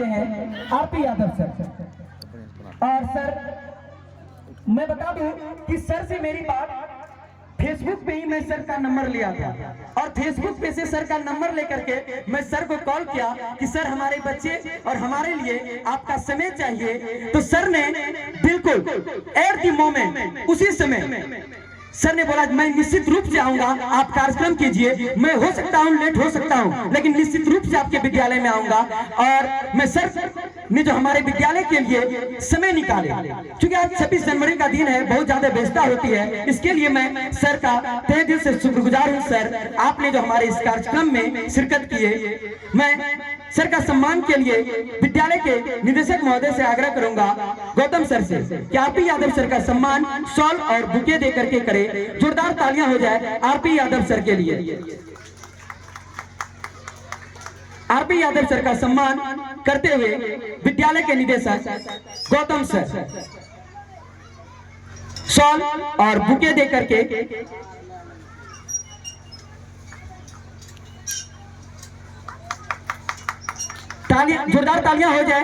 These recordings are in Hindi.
करते हैं आरपी यादव सर। और सर मैं बता दूं कि सर से मेरी बात फेसबुक पे ही मैं सर का नंबर लिया था और फेसबुक पे से सर का नंबर लेकर के मैं सर को कॉल किया कि सर हमारे बच्चे और हमारे लिए आपका समय चाहिए। तो सर ने बिल्कुल एट द मोमेंट उसी समय सर ने बोला मैं निश्चित रूप से आऊंगा, आप कार्यक्रम कीजिए, मैं हो सकता हूं लेट हो सकता हूं लेकिन निश्चित रूप से आपके विद्यालय में आऊंगा। और मैं सर ने जो हमारे विद्यालय के लिए समय निकाले, क्योंकि आज 26 जनवरी का दिन है, बहुत ज्यादा व्यस्तता होती है, इसके लिए मैं सर का तहे दिल से शुक्रगुजार हूं। सर आपने जो हमारे इस कार्यक्रम में शिरकत किए, मैं सर का सम्मान के लिए विद्यालय के निदेशक महोदय से आग्रह करूंगा गौतम सर से कि आरपी यादव सर का सम्मान शॉल और बुके दे करके करें। जोरदार तालियां हो जाए आरपी यादव सर के लिए। आरपी यादव सर का सम्मान करते हुए विद्यालय के निदेशक गौतम सर शॉल और बुके दे करके जोरदार तालियां हो जाए।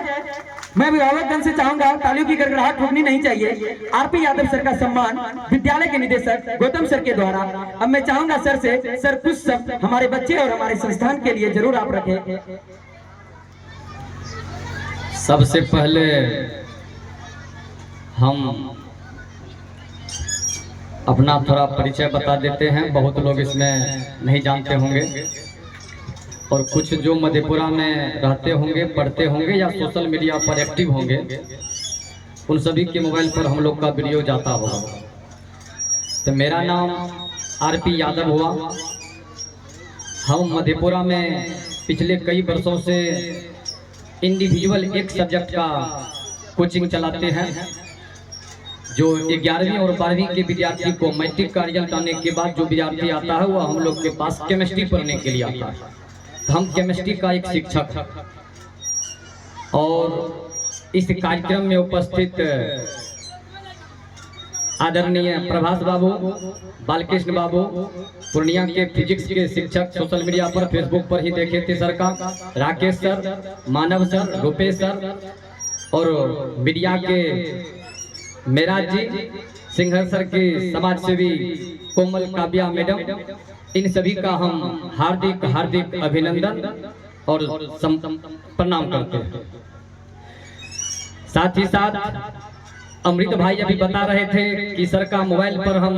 मैं अभिभावकगण से चाहूंगा तालियों की गड़गड़ाहट रुकनी नहीं चाहिए। आरपी यादव सर का सम्मान विद्यालय के निदेशक गौतम सर के द्वारा। अब मैं चाहूंगा सर से, सर कुछ शब्द हमारे बच्चे और हमारे संस्थान के लिए जरूर आप रखें। सबसे पहले हम अपना थोड़ा परिचय बता देते हैं, बहुत लोग इसमें नहीं जानते होंगे और कुछ जो मधेपुरा में रहते होंगे, पढ़ते होंगे या सोशल मीडिया पर एक्टिव होंगे, उन सभी के मोबाइल पर हम लोग का वीडियो जाता होगा। तो मेरा नाम आरपी यादव हुआ। हम मधेपुरा में पिछले कई वर्षों से इंडिविजुअल एक सब्जेक्ट का कोचिंग चलाते हैं, जो 11वीं और 12वीं के विद्यार्थी को मैट्रिक का रिजल्ट आने के बाद जो विद्यार्थी आता है वह हम लोग के पास केमिस्ट्री पढ़ने के लिए आता है। हम केमिस्ट्री का एक शिक्षक हैं और इस कार्यक्रम में उपस्थित आदरणीय प्रभास बाबू, बालकृष्ण बाबू, पूर्णिया के फिजिक्स के शिक्षक, सोशल मीडिया पर फेसबुक पर ही देखे थे सर का, राकेश सर, मानव सर, रुपेश सर और मीडिया के मेराज जी, सिंघर सर की समाज सेवी कोमल काव्या मैडम, इन सभी का हम हार्दिक हार्दिक अभिनंदन और प्रणाम करते हैं। साथ ही साथ अमृत भाई अभी बता रहे थे कि सर का मोबाइल पर हम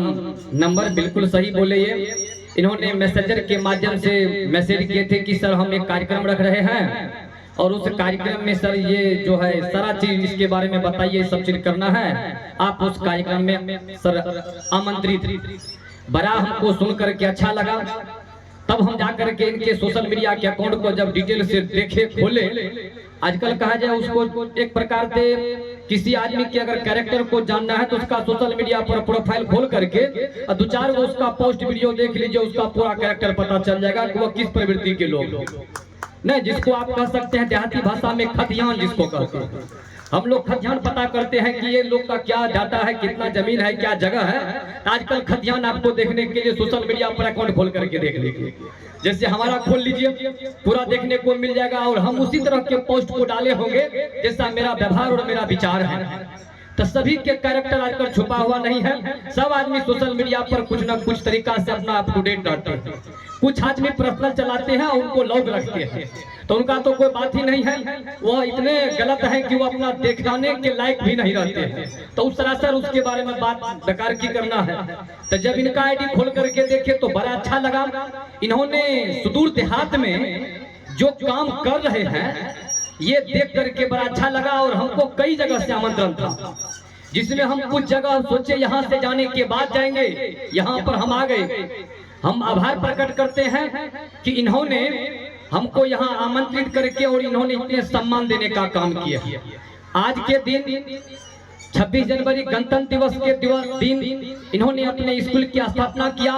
नंबर बिल्कुल सही बोले। ये इन्होंने मैसेंजर के माध्यम से मैसेज किए थे कि सर हम एक कार्यक्रम रख रहे हैं और उस कार्यक्रम में सर ये जो है सारा चीज इसके बारे में बताइए, सब चीज करना है, आप उस कार्यक्रम में सर आमंत्रित। बड़ा हमको सुन करके अच्छा लगा। तब हम जाकर के इनके सोशल मीडिया के अकाउंट को जब डिटेल से देखे, खोले, आजकल कहा जाए उसको एक प्रकार से किसी आदमी के अगर कैरेक्टर को जानना है तो उसका सोशल मीडिया पर प्रोफाइल खोल करके और 2-4 गो उसका पोस्ट वीडियो देख लीजिए, उसका पूरा कैरेक्टर पता चल जाएगा कि वह किस प्रवृत्ति के लोग नहीं, जिसको आप कह सकते हैं देहाती भाषा में खतियान जिसको कहते हैं। हम लोग खतियान पता करते हैं कि ये लोग का क्या डाटा है, कितना जमीन है, क्या जगह है। आजकल खतियान आपको देखने के लिए सोशल मीडिया पर अकाउंट खोल करके देख लीजिए, जैसे हमारा खोल लीजिए, पूरा देखने को मिल जाएगा और हम उसी तरह के पोस्ट को डाले होंगे जैसा मेरा व्यवहार और मेरा विचार है। तो सभी के कैरेक्टर आजकल छुपा हुआ नहीं है। सब आदमी सोशल मीडिया पर कुछ न कुछ तरीका से अपना अप टू डेट रहते हैं। कुछ आदमी पर्सनल चलाते हैं और उनको लॉग रखते हैं, तो उनका तो कोई बात ही नहीं है। वह इतने गलत है कि वो अपना दिखाने के लायक भी नहीं रहते हैं, तो उस सरासर उसके बारे में बात बेकार की करना है। तो जब इनका आईडी खोल करके देखे तो बड़ा अच्छा लगा। इन्होंने सुदूर देहात में जो काम कर रहे हैं ये देख करके बड़ा अच्छा लगा और हमको कई जगह से आमंत्रण था, जिसमें हम कुछ जगह सोचे यहाँ से जाने के बाद जाएंगे, यहाँ पर हम आ गए। हम आभार प्रकट करते हैं कि इन्होंने हमको यहाँ आमंत्रित करके और इन्होंने इतने सम्मान देने का काम किया। आज के दिन 26 जनवरी गणतंत्र दिवस के दिन इन्होंने अपने स्कूल की स्थापना किया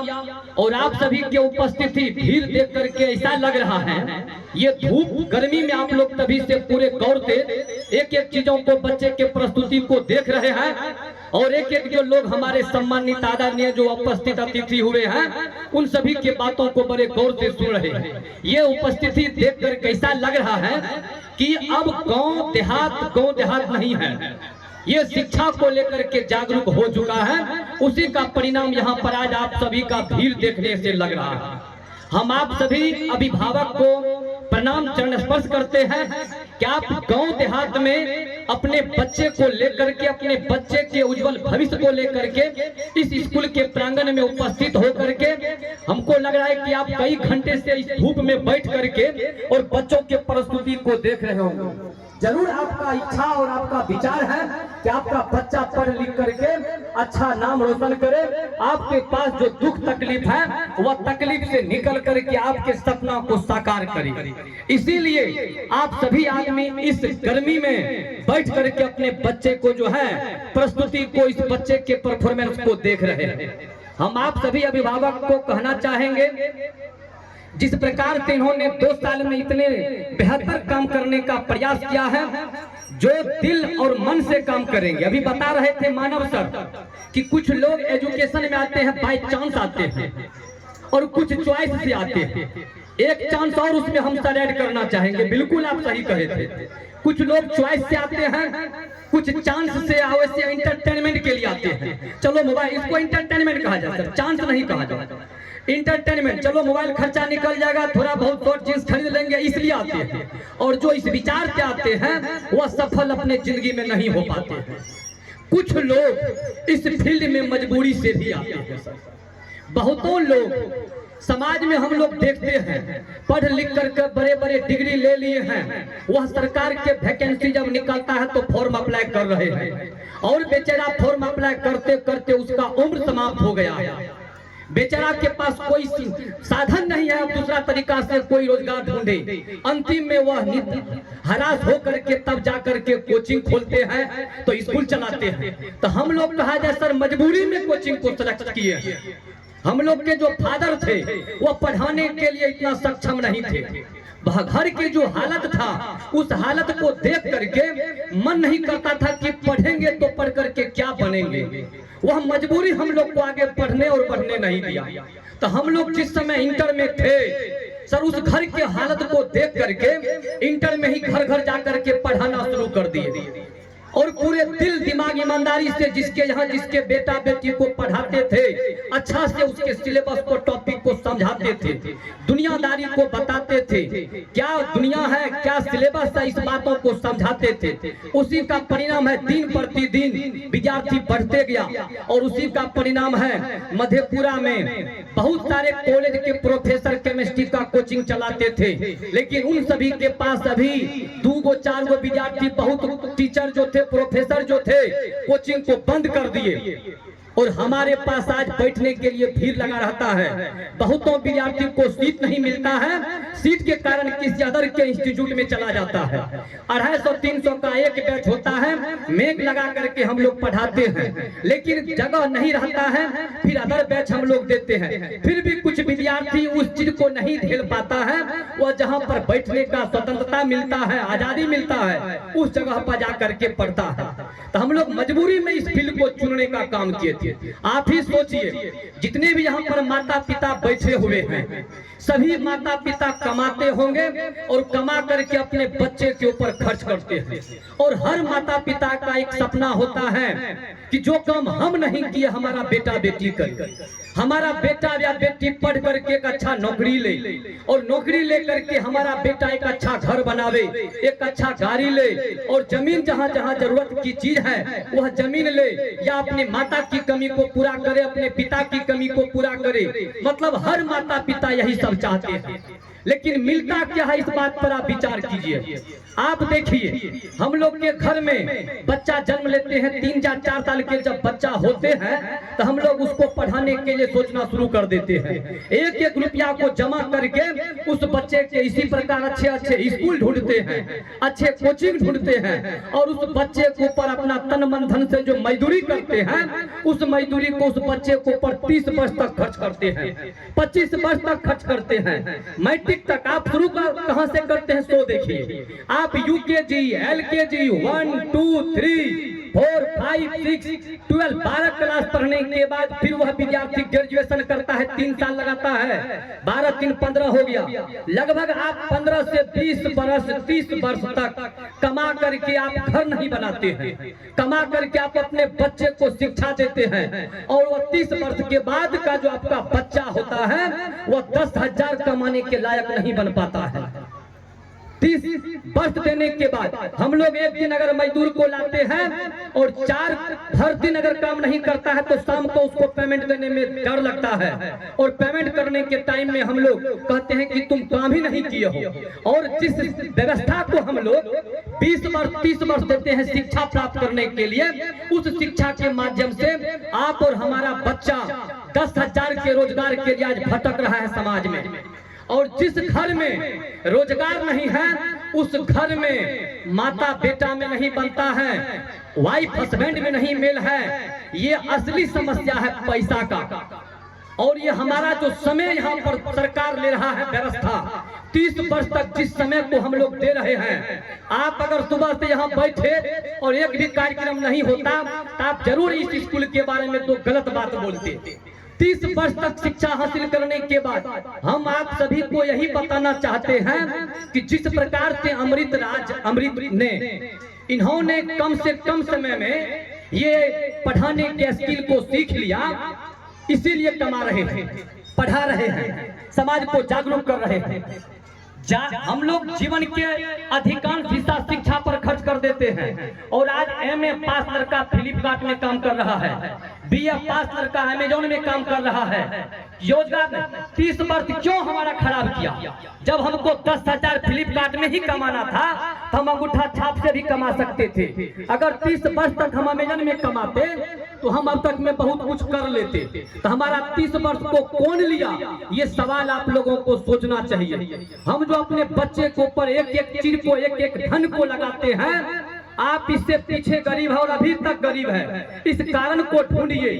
और आप सभी के उपस्थिति भीड़ देख करके ऐसा लग रहा है ये धूप गर्मी में आप लोग तभी से पूरे गौर से एक एक चीजों को बच्चे के प्रस्तुति को देख रहे हैं और एक एक जो लोग हमारे सम्मानित आदरणीय जो उपस्थित अतिथि हुए हैं उन सभी के बातों को बड़े गौर से सुन रहे हैं। ये उपस्थिति देखकर कैसा लग रहा है कि अब गांव देहात नहीं है, ये शिक्षा को लेकर के जागरूक हो चुका है। उसी का परिणाम यहाँ पर आज आप सभी का भीड़ देखने से लग रहा है। हम आप सभी अभिभावक को प्रणाम चरण स्पर्श करते हैं कि आप गांव देहात में अपने बच्चे को लेकर के, अपने बच्चे के उज्जवल भविष्य को लेकर के इस स्कूल के प्रांगण में उपस्थित होकर के हमको लग रहा है कि आप कई घंटे से इस धूप में बैठ करके और बच्चों के प्रस्तुति को देख रहे होंगे। जरूर आपका इच्छा और आपका विचार है कि आपका बच्चा पढ़ लिख करके अच्छा नाम रोशन करे, आपके पास जो दुख तकलीफ है वह तकलीफ से निकल करके आपके सपना को साकार करे। इसीलिए आप सभी आदमी इस गर्मी में बैठ करके अपने बच्चे को जो है प्रस्तुति को, इस बच्चे के परफॉर्मेंस को देख रहे हैं। हम आप सभी अभिभावक को कहना चाहेंगे, जिस प्रकार से इन्होंने 2 साल में इतने बेहतर काम करने का प्रयास किया है, जो दिल और मन से काम करेंगे। अभी बता रहे थे मानव सर कि कुछ लोग एजुकेशन में आते हैं बाय चांस आते हैं और कुछ चॉइस से आते हैं। एक चांस और उसमें हम सर ऐड करना चाहेंगे। बिल्कुल आप सही कहे थे, कुछ लोग चॉइस से आते हैं, कुछ चांस से वैसे एंटरटेनमेंट के लिए आते हैं। चलो मोबाइल, इसको एंटरटेनमेंट कहा जाता है, चांस नहीं कहा जाता। इंटरटेनमेंट, चलो मोबाइल खर्चा निकल जाएगा, थोड़ा बहुत शॉर्ट चीज खरीद लेंगे, इसलिए आते हैं। और जो इस विचार से आते हैं वह सफल अपने जिंदगी में नहीं हो पाते हैं। कुछ लोग इस फील्ड में मजबूरी से भी आते हैं। बहुतों लोग समाज में हम लोग देखते हैं, पढ़ लिख कर बड़े बड़े डिग्री ले लिए हैं, वह सरकार के वैकेंसी जब निकलता है तो फॉर्म अप्लाई कर रहे हैं और बेचारा फॉर्म अप्लाई करते करते उसका उम्र समाप्त हो गया है। बेचारा के पास कोई साधन नहीं है, दूसरा तरीका से कोई रोजगार ढूंढे। अंतिम में वह हरास होकर के तब जाकर के कोचिंग खोलते हैं तो स्कूल चलाते हैं। तो हम लोग कहा जाए सर मजबूरी में कोचिंग को सेलेक्ट किए हैं। हम लोग के जो फादर थे वह पढ़ाने के लिए इतना सक्षम नहीं थे। घर की जो हालत था उस हालत को देख करके मन नहीं करता था कि पढ़ेंगे तो पढ़ करके क्या बनेंगे। वह मजबूरी हम लोग को आगे पढ़ने और बढ़ने नहीं दिया। तो हम लोग जिस समय इंटर में थे सर, उस घर के हालत को देख करके इंटर में ही घर घर जाकर के पढ़ाना शुरू कर दिए और पूरे दिल दिमाग ईमानदारी से जिसके बेटा बेटी को पढ़ाते थे, अच्छा से उसके सिलेबस को, टॉपिक को समझाते थे, दुनियादारी को बताते थे, क्या दुनिया है क्या सिलेबस है, इस बातों को समझाते थे। उसी का परिणाम है दिन प्रतिदिन विद्यार्थी बढ़ते गया और उसी का परिणाम है मधेपुरा में बहुत सारे कॉलेज के प्रोफेसर केमिस्ट्री का कोचिंग चलाते थे, लेकिन उन सभी के पास अभी 2-4 विद्यार्थी, बहुत टीचर जो थे, प्रोफेसर जो थे, कोचिंग को बंद कर दिए और हमारे पास आज बैठने के लिए भीड़ लगा रहता है। बहुतों विद्यार्थी को सीट नहीं मिलता है, सीट के कारण किसी अदर के इंस्टीट्यूट में चला जाता है। 250-300 का एक बैच होता है, मेघ लगा करके हम लोग पढ़ाते हैं, लेकिन जगह नहीं रहता है, फिर अदर बैच हम लोग देते हैं। फिर भी कुछ विद्यार्थी उस चीज को नहीं झेल पाता है, वह जहाँ पर बैठने का स्वतंत्रता मिलता है, आजादी मिलता है, उस जगह पर जा करके पढ़ता है। तो हम लोग मजबूरी में इस फील्ड को चुनने का काम किए थे। आप ही सोचिए, जितने भी यहाँ पर माता पिता बैठे हुए हैं, सभी माता पिता कमाते होंगे और कमा करके अपने बच्चे के ऊपर खर्च करते हैं। और हर माता पिता का एक सपना होता है कि जो काम हम नहीं किए हमारा बेटा बेटी करे, हमारा बेटा या बेटी पढ़ करके एक अच्छा नौकरी ले और नौकरी ले करके हमारा बेटा एक अच्छा घर बनावे, एक अच्छा गाड़ी ले और जमीन जहाँ जहाँ जरूरत की चीज है वह जमीन ले, या अपने माता की कमी को पूरा करे, अपने पिता की कमी को पूरा करे। मतलब हर माता पिता यही सब चाहते हैं, लेकिन मिलता क्या है इस बात पर आप विचार कीजिए। आप देखिए, हम लोग के घर में बच्चा जन्म लेते हैं, 3-4 साल के जब बच्चा होते हैं तो हम लोग उसको पढ़ाने के लिए सोचना शुरू कर देते हैं। 1-1 रुपया को जमा करके उस बच्चे के इसी प्रकार अच्छे अच्छे स्कूल ढूंढते हैं, अच्छे कोचिंग ढूंढते हैं और उस बच्चे के ऊपर अपना तन मन धन से जो मजदूरी करते हैं, उस मजदूरी को उस बच्चे के ऊपर 30 वर्ष तक खर्च करते हैं, 25 वर्ष तक खर्च करते हैं, मैट्रिक तक। आप शुरू कहां से करते हैं सो देखिए, आप यूकेजी, एलकेजी, 1, 2, 3 4, 5, 6, 12, 12 क्लास पढ़ने के बाद फिर वह विद्यार्थी ग्रेजुएशन करता है, 3 साल लगाता है, 12, 3, 15 हो गया। लगभग आप 15 से 20 वर्ष 30 वर्ष तक कमा करके आप घर नहीं बनाते हैं, कमा करके आप अपने बच्चे को शिक्षा देते हैं, और वह 30 वर्ष के बाद का जो आपका बच्चा होता है वह 10,000 कमाने के लायक नहीं बन पाता है। 30 वर्ष देने के बाद हम लोग एक दिन अगर मजदूर को लाते हैं और 4 हर दिन अगर काम नहीं करता है तो शाम को उसको पेमेंट देने में डर लगता है, और पेमेंट करने के टाइम में हम लोग कहते हैं कि तुम काम ही नहीं किए हो। और जिस व्यवस्था को हम लोग 20 वर्ष 30 वर्ष देते हैं शिक्षा प्राप्त करने के लिए, उस शिक्षा के माध्यम से आप और हमारा बच्चा 10,000 के रोजगार के लिए आज भटक रहा है समाज में। और जिस घर में रोजगार नहीं है उस घर में माता बेटा में नहीं बनता है, वाइफ हस्बैंड में नहीं मेल है। ये असली समस्या है पैसा का। और ये हमारा जो समय यहाँ पर सरकार ले रहा है व्यवस्था, 30 वर्ष तक जिस समय को हम लोग दे रहे हैं, आप अगर सुबह से यहाँ बैठे और एक भी कार्यक्रम नहीं होता तो आप जरूर इस स्कूल के बारे में तो गलत बात बोलते। 30 वर्ष तक शिक्षा हासिल करने के बाद हम आप सभी को यही बताना चाहते हैं कि जिस प्रकार से अमृत ने इन्होंने कम से कम समय में ये पढ़ाने के स्किल को सीख लिया, इसीलिए कमा रहे थे, पढ़ा रहे हैं, समाज को जागरूक कर रहे हैं। हम लोग जीवन के अधिकांश हिस्सा शिक्षा पर खर्च कर देते हैं, और आज MA पास लड़का फ्लिपकार्ट में काम कर रहा है, BA पास लड़का अमेजोन में काम कर रहा है। योजना 30 वर्ष क्यों हमारा खराब किया? जब हमको 10,000 फ्लिपकार्ट में ही कमाना था तो हम अंगूठा छाप से भी कमा सकते थे। अगर 30 वर्ष तक हम अमेजन में कमाते तो हम अब तक में बहुत कुछ कर लेते। तो हमारा 30 वर्ष को कौन लिया, ये सवाल आप लोगों को सोचना चाहिए। हम जो अपने बच्चे के ऊपर एक एक चीज को एक एक धन को लगाते हैं, आप इससे पीछे गरीब है और अभी तक गरीब है। इस कारण को ढूंढिए,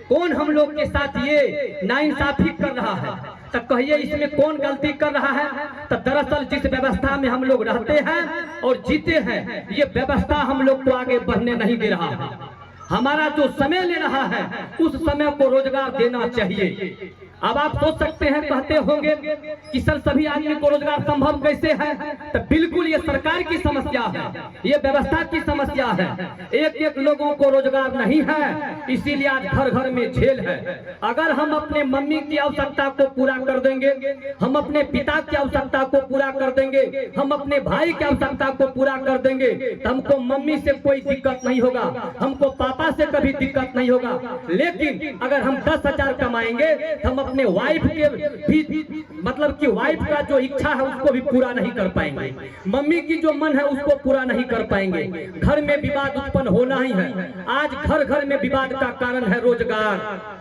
कौन हम लोग के साथ ये नाइंसाफी कर रहा है, तो कहिए इसमें कौन गलती कर रहा है। तो दरअसल जिस व्यवस्था में हम लोग रहते हैं और जीते हैं, ये व्यवस्था हम लोग को आगे बढ़ने नहीं दे रहा है। हमारा जो समय ले रहा है उस समय को रोजगार देना चाहिए। अब आप सोच सकते हैं, कहते होंगे कि सर सभी आदमी को रोजगार संभव कैसे है? तो बिल्कुल ये सरकार की समस्या है, ये व्यवस्था की समस्या है। एक एक लोगों को रोजगार नहीं है, इसीलिए आज घर घर में झेल है। अगर हम अपने मम्मी की आवश्यकता को पूरा कर देंगे, हम अपने पिता की आवश्यकता को पूरा कर देंगे, हम अपने भाई की आवश्यकता को पूरा कर देंगे, तो हमको मम्मी से कोई दिक्कत नहीं होगा, हमको पापा से कभी दिक्कत नहीं होगा। लेकिन अगर हम 10,000 कमाएंगे, हम अपने वाइफ के भी मतलब कि वाइफ का जो इच्छा है उसको भी पूरा नहीं कर पाएंगे, मम्मी की जो मन है उसको पूरा नहीं कर पाएंगे। घर में विवाद उत्पन्न होना ही है। आज घर घर में विवाद का कारण है रोजगार।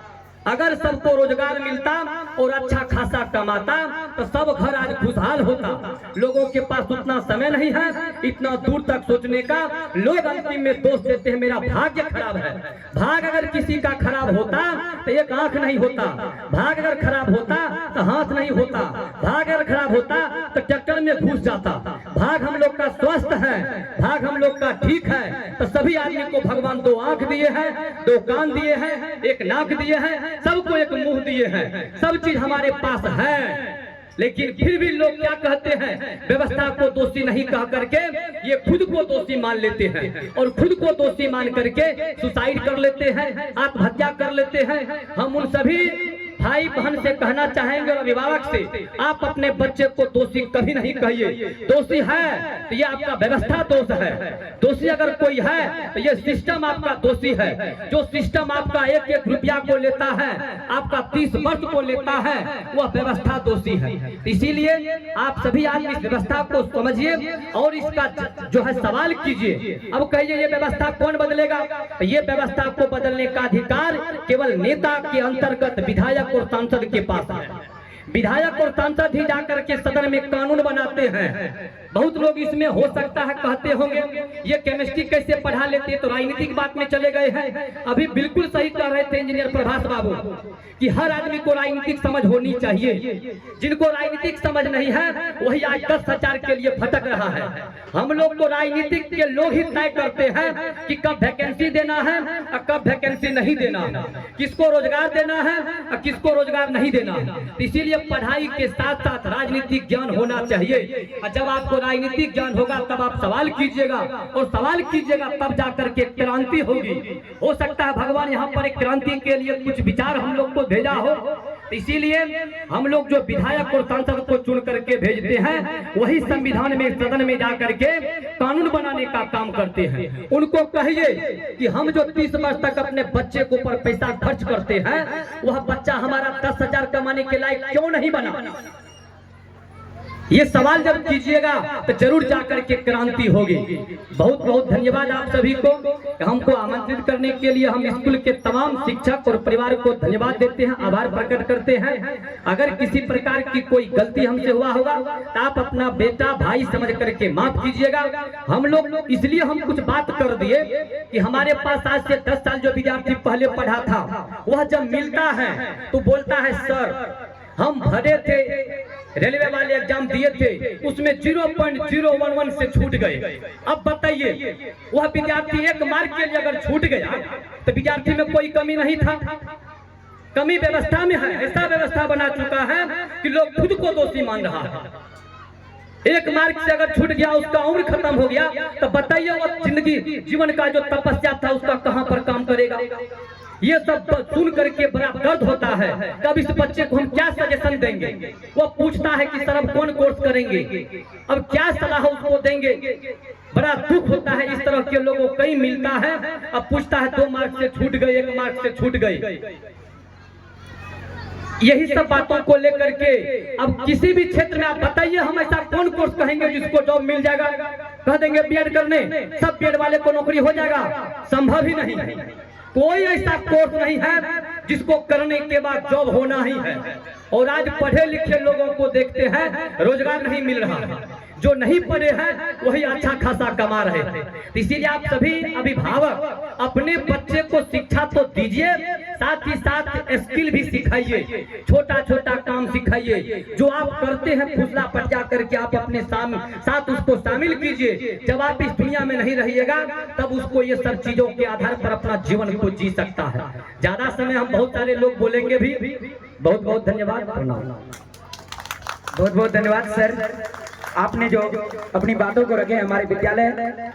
अगर सबको रोजगार मिलता और अच्छा खासा कमाता तो सब घर आज खुशहाल होता। लोगों के पास उतना समय नहीं है इतना दूर तक सोचने का। लोग अंतिम में दोष देते हैं मेरा भाग्य खराब है। भाग अगर किसी का खराब होता तो एक आंख नहीं होता, भाग अगर खराब होता तो हाथ नहीं होता, भाग अगर खराब होता तो ट्रैक्टर में घुस जाता। भाग हम लोग का स्वस्थ है, भाग हम लोग का ठीक है, तो सभी आदमी को भगवान 2 आंख दिए हैं, 2 कान दिए हैं, 1 नाक दिए हैं, सबको एक मुंह दिए हैं, सब चीज हमारे पास है। लेकिन फिर भी लोग क्या कहते हैं, व्यवस्था को दोषी नहीं कह करके ये खुद को दोषी मान लेते हैं, और खुद को दोषी मान करके सुसाइड कर लेते हैं, आत्महत्या कर लेते हैं। हम उन सभी भाई बहन से कहना चाहेंगे और अभिभावक से, आप अपने बच्चे को दोषी कभी नहीं कहिए। दोषी है तो ये आपका व्यवस्था दोष है, दोषी अगर कोई है तो ये सिस्टम आपका दोषी है। जो सिस्टम आपका 1-1 रुपया को लेता है, आपका 30 वर्ष को लेता है, वह व्यवस्था दोषी है। इसीलिए आप सभी आदमी इस व्यवस्था को समझिए और इसका जो है सवाल कीजिए। अब कहिए ये व्यवस्था कौन बदलेगा? तो ये व्यवस्था को बदलने का अधिकार केवल नेता के अंतर्गत विधायक और सांसद के पास है। विधायक और सांसद ही जाकर के सदन में कानून बनाते हैं। बहुत लोग इसमें हो सकता है कहते होंगे ये केमिस्ट्री कैसे पढ़ा लेते हैं, तो राजनीतिक बात में चले गए हैं। अभी बिल्कुल सही कह रहे थे इंजीनियर प्रभास बाबू कि हर आदमी को राजनीतिक समझ होनी चाहिए। जिनको राजनीतिक समझ नहीं है वही आज 10,000 के लिए भटक रहा है। हम लोग को राजनीतिक के लोग ही तय करते हैं कि कब वैकेंसी देना है और कब वैकेंसी नहीं देना है, किसको रोजगार देना है और किसको रोजगार नहीं देना है। इसीलिए पढ़ाई के साथ साथ राजनीतिक ज्ञान होना चाहिए। और जब आपको राजनीतिक ज्ञान होगा तब आप सवाल कीजिएगा, और सवाल कीजिएगा तब जाकर के क्रांति होगी। हो सकता है भगवान यहाँ पर एक क्रांति के लिए कुछ विचार हम लोग को भेजा हो, इसीलिए हम लोग जो विधायक और सांसद को चुन करके भेजते हैं वही संविधान में सदन में जाकर के कानून बनाने का काम करते हैं। उनको कहिए कि हम जो 30 वर्ष तक अपने बच्चे के ऊपर पैसा खर्च करते हैं वह बच्चा हमारा 10,000 कमाने के लायक क्यों नहीं बना। ये सवाल जब कीजिएगा तो जरूर जाकर के क्रांति होगी। बहुत बहुत धन्यवाद आप सभी को, हमको आमंत्रित करने के लिए। हम स्कूल के तमाम शिक्षक और परिवार को धन्यवाद देते हैं, आभार प्रकट करते हैं। अगर किसी प्रकार की कोई गलती हमसे हुआ होगा तो आप अपना बेटा भाई समझ करके माफ कीजिएगा। हम लोग इसलिए हम कुछ बात कर दिए कि हमारे पास आज से 10 साल जो विद्यार्थी पहले पढ़ा था वह जब मिलता है तो बोलता है सर हम भरे थे, रेलवे वाले एग्जाम दिए थे, उसमें 0.011 से छूट गए। अब बताइए वह विद्यार्थी एक मार्क के लिए अगर छूट गया तो विद्यार्थी में कोई कमी नहीं था। कमी व्यवस्था में है। ऐसा व्यवस्था बना चुका है कि लोग खुद को दोषी मान रहा है। एक मार्क से अगर छूट गया उसका उम्र खत्म हो गया तो बताइए वो जिंदगी जीवन का जो तपस्या था उसका कहां पर काम करेगा। ये सब सुन करके बड़ा दर्द होता है। कब इस बच्चे को हम क्या सजेशन देंगे, वो पूछता है कि सर अब कौन कोर्स करेंगे, अब क्या सलाह उसको देंगे। बड़ा दुख होता है इस तरह के लोगों को कहीं मिलता है, अब पूछता है 2 मार्क से छूट गए, 1 मार्क से छूट गए। यही सब बातों को लेकर के अब किसी भी क्षेत्र में आप बताइए हम ऐसा कौन कोर्स कहेंगे जिसको जॉब मिल जाएगा। कह देंगे बीएड करने, सब बीएड वाले को नौकरी हो जाएगा, संभव ही नहीं है। कोई ऐसा कोर्स नहीं है जिसको करने के बाद जॉब होना ही है। और आज पढ़े लिखे लोगों को देखते हैं रोजगार नहीं मिल रहा, जो नहीं पढ़े हैं वही अच्छा खासा कमा रहे थे। इसीलिए आप सभी अभिभावक अपने बच्चे को शिक्षा तो दीजिए, साथ ही साथ स्किल भी सिखाइए, छोटा छोटा काम सिखाइए। जो आप करते हैं फुसला पटिया करके आप अपने साथ उसको शामिल कीजिए। जब आप इस दुनिया में नहीं रहिएगा तब उसको ये सब चीजों के आधार पर अपना जीवन को जी सकता है। ज्यादा समय हम बहुत सारे लोग बोलेंगे भी। बहुत बहुत धन्यवाद। बहुत बहुत धन्यवाद सर, आपने जो अपनी बातों को रखे हमारे विद्यालय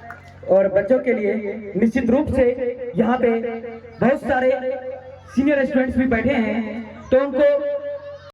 और बच्चों के लिए। निश्चित रूप से यहाँ पे बहुत सारे सीनियर स्टूडेंट्स भी बैठे हैं तो उनको